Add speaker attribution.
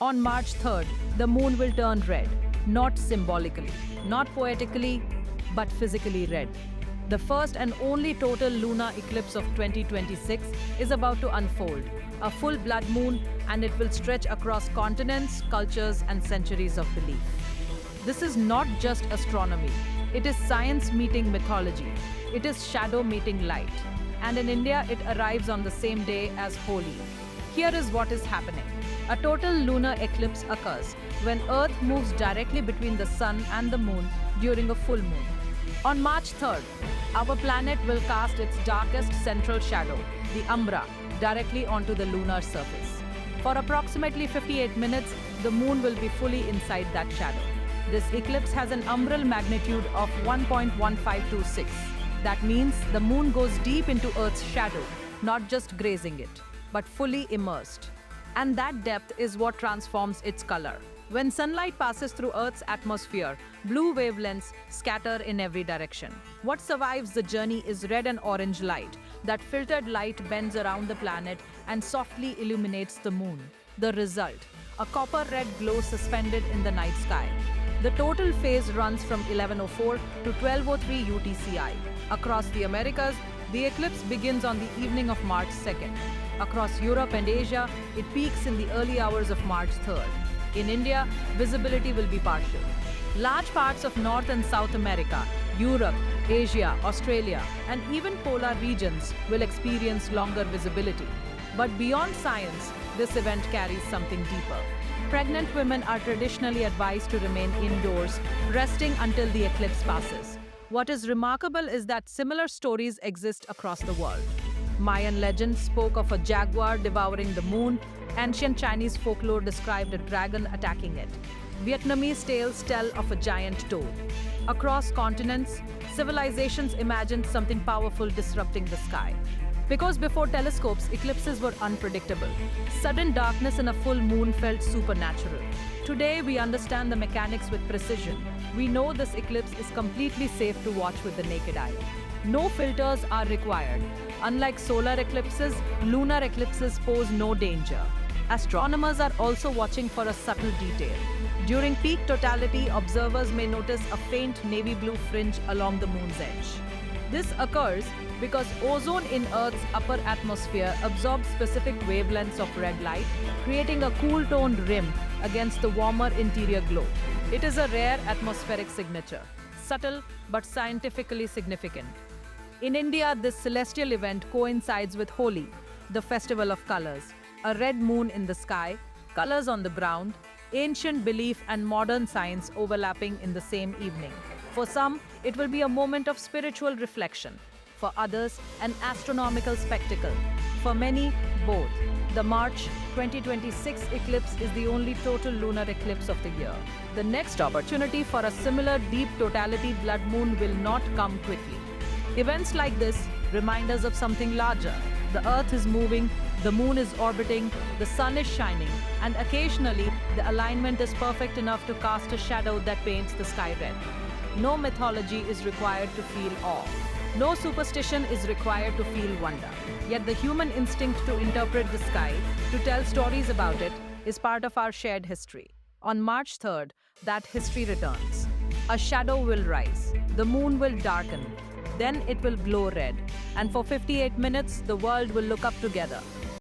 Speaker 1: On March 3rd, the moon will turn red, not symbolically, not poetically, but physically red. The first and only total lunar eclipse of 2026 is about to unfold, a full blood moon, and it will stretch across continents, cultures, and centuries of belief. This is not just astronomy, it is science meeting mythology, it is shadow meeting light. And in India, it arrives on the same day as Holi. Here is what is happening. A total lunar eclipse occurs when Earth moves directly between the Sun and the Moon during a full moon. On March 3rd, our planet will cast its darkest central shadow, the umbra, directly onto the lunar surface. For approximately 58 minutes, the Moon will be fully inside that shadow. This eclipse has an umbral magnitude of 1.1526. That means the Moon goes deep into Earth's shadow, not just grazing it, but fully immersed. And that depth is what transforms its color. When sunlight passes through Earth's atmosphere, blue wavelengths scatter in every direction. What survives the journey is red and orange light. That filtered light bends around the planet and softly illuminates the Moon. The result: a copper-red glow suspended in the night sky. The total phase runs from 11:04 to 12:03 UTCI. Across the Americas, the eclipse begins on the evening of March 2nd. Across Europe and Asia, it peaks in the early hours of March 3rd. In India, visibility will be partial. Large parts of North and South America, Europe, Asia, Australia, and even polar regions will experience longer visibility. But beyond science, this event carries something deeper. Pregnant women are traditionally advised to remain indoors, resting until the eclipse passes. What is remarkable is that similar stories exist across the world. Mayan legends spoke of a jaguar devouring the moon. Ancient Chinese folklore described a dragon attacking it. Vietnamese tales tell of a giant toad. Across continents, civilizations imagined something powerful disrupting the sky. Because before telescopes, eclipses were unpredictable. Sudden darkness in a full moon felt supernatural. Today, we understand the mechanics with precision. We know this eclipse is completely safe to watch with the naked eye. No filters are required. Unlike solar eclipses, lunar eclipses pose no danger. Astronomers are also watching for a subtle detail. During peak totality, observers may notice a faint navy blue fringe along the moon's edge. This occurs because ozone in Earth's upper atmosphere absorbs specific wavelengths of red light, creating a cool-toned rim against the warmer interior glow. It is a rare atmospheric signature, subtle but scientifically significant. In India, this celestial event coincides with Holi, the festival of colors. A red moon in the sky, colors on the ground, ancient belief and modern science overlapping in the same evening. For some, it will be a moment of spiritual reflection. For others, an astronomical spectacle. For many, both. The March 2026 eclipse is the only total lunar eclipse of the year. The next opportunity for a similar deep totality blood moon will not come quickly. Events like this remind us of something larger. The Earth is moving, the Moon is orbiting, the Sun is shining, and occasionally the alignment is perfect enough to cast a shadow that paints the sky red. No mythology is required to feel awe. No superstition is required to feel wonder. Yet the human instinct to interpret the sky, to tell stories about it, is part of our shared history. On March 3rd, that history returns. A shadow will rise, the moon will darken, then it will glow red, and for 58 minutes the world will look up together,